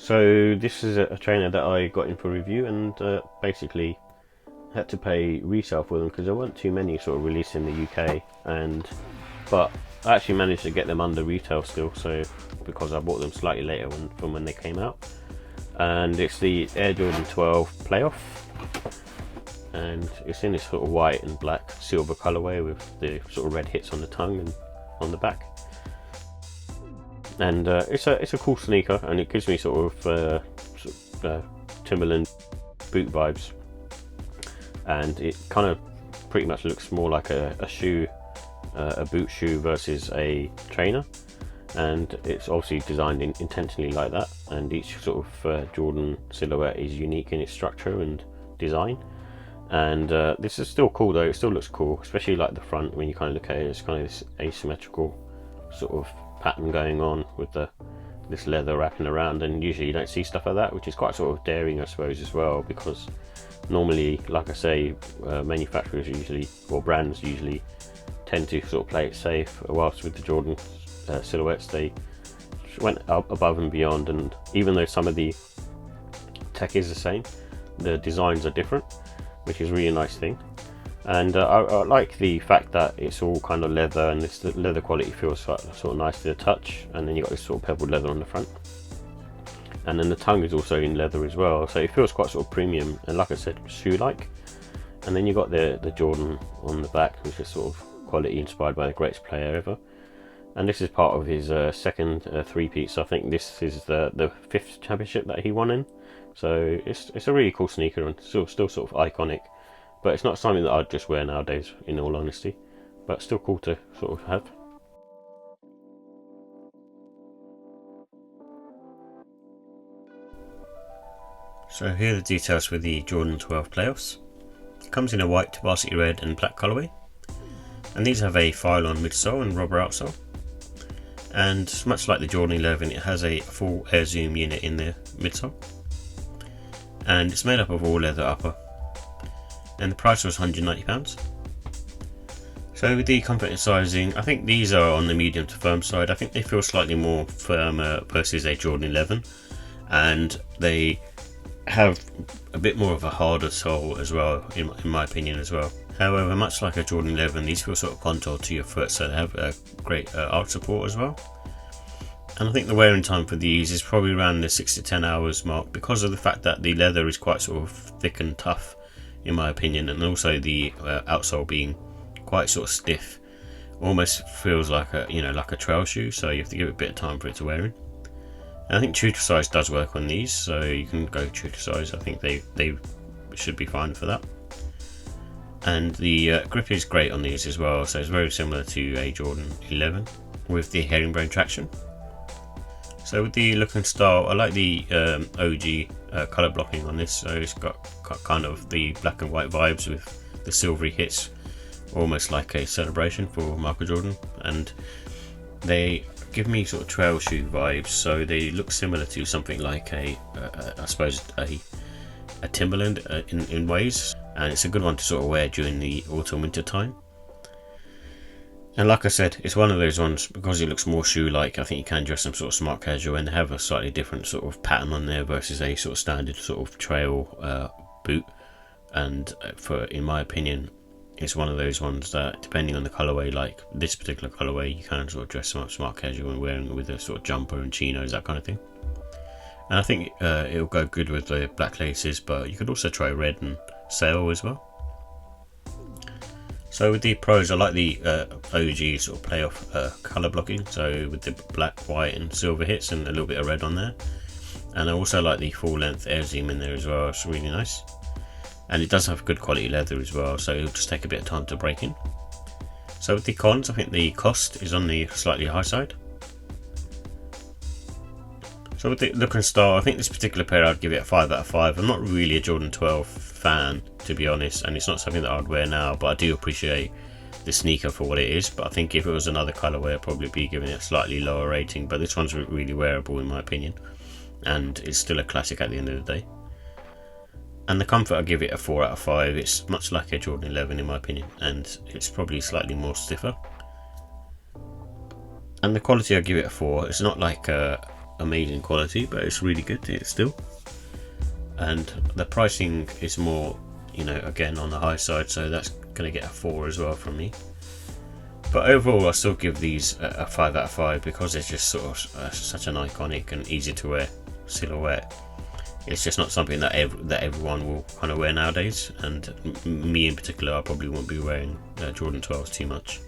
So this is a trainer that I got in for review, and basically had to pay resale for them because there weren't too many sort of released in the UK, but I actually managed to get them under retail still, so because I bought them slightly later from when they came out. And it's the Air Jordan 12 Playoff, and it's in this sort of white and black silver colorway with the sort of red hits on the tongue and on the back. And it's a cool sneaker, and it gives me sort of Timberland boot vibes, and it kind of pretty much looks more like a shoe, a boot shoe versus a trainer, and it's obviously designed intentionally like that, and each sort of Jordan silhouette is unique in its structure and design. And this is still cool though, it still looks cool, especially like the front. When you kind of look at it, it's kind of this asymmetrical sort of pattern going on with this leather wrapping around, and usually you don't see stuff like that, which is quite sort of daring, I suppose, as well, because normally, like I say, manufacturers usually, or brands usually, tend to sort of play it safe, whilst with the Jordan silhouettes they went up above and beyond. And even though some of the tech is the same, the designs are different, which is a really nice thing. And I like the fact that it's all kind of leather, and this leather quality feels sort of nice to the touch, and then you got this sort of pebbled leather on the front, and then the tongue is also in leather as well, so it feels quite sort of premium and, like I said, shoe-like. And then you got the Jordan on the back, which is sort of quality inspired by the greatest player ever. And this is part of his second three-peat, so I think this is the fifth championship that he won in. So it's a really cool sneaker, and still sort of iconic. But it's not something that I'd just wear nowadays, in all honesty. But still cool to sort of have. So here are the details for the Jordan 12 Playoffs. It comes in a white, Varsity red and black colourway. And these have a Phylon midsole and rubber outsole. And much like the Jordan 11, it has a full air zoom unit in the midsole. And it's made up of all leather upper. And the price was £190. So with the comfort and sizing, I think these are on the medium to firm side. I think they feel slightly more firmer versus a Jordan 11, and they have a bit more of a harder sole as well, in my opinion as well. However, much like a Jordan 11, these feel sort of contoured to your foot, so they have a great arch support as well. And I think the wearing time for these is probably around the 6 to 10 hours mark, because of the fact that the leather is quite sort of thick and tough, in my opinion, and also the outsole being quite sort of stiff, almost feels like a trail shoe, so you have to give it a bit of time for it to wear in. And I think true to size does work on these, so you can go true to size. I think they should be fine for that. And the grip is great on these as well, so it's very similar to a Jordan 11 with the herringbone traction. So with the look and style, I like the OG colour blocking on this, so it's got kind of the black and white vibes with the silvery hits, almost like a celebration for Michael Jordan. And they give me sort of trail shoe vibes, so they look similar to something like I suppose a Timberland in ways, and it's a good one to sort of wear during the autumn winter time. And like I said, it's one of those ones, because it looks more shoe-like, I think you can dress them sort of smart casual, and they have a slightly different sort of pattern on there versus a sort of standard sort of trail boot. And in my opinion, it's one of those ones that, depending on the colourway, like this particular colourway, you can sort of dress them up smart casual and wearing it with a sort of jumper and chinos, that kind of thing. And I think it'll go good with the black laces, but you could also try red and sail as well. So with the pros, I like the OG sort of playoff colour blocking, so with the black, white and silver hits and a little bit of red on there. And I also like the full length air zoom in there as well, it's really nice. And it does have good quality leather as well, so it'll just take a bit of time to break in. So with the cons, I think the cost is on the slightly high side. So with the look and style, I think this particular pair I'd give it a 5 out of 5. I'm not really a Jordan 12 fan, to be honest, and it's not something that I'd wear now, but I do appreciate the sneaker for what it is. But I think if it was another colourway, I'd probably be giving it a slightly lower rating, but this one's really wearable in my opinion, and it's still a classic at the end of the day. And the comfort, I give it a 4 out of 5. It's much like a Jordan 11 in my opinion, and it's probably slightly more stiffer. And the quality, I give it a 4. It's not like amazing quality, but it's really good still. And the pricing is more, you know, again on the high side, so that's going to get a 4 as well from me. But overall, I still give these a 5 out of 5 because it's just sort of such an iconic and easy to wear silhouette. It's just not something that everyone will kind of wear nowadays, and me in particular, I probably won't be wearing Jordan 12s too much.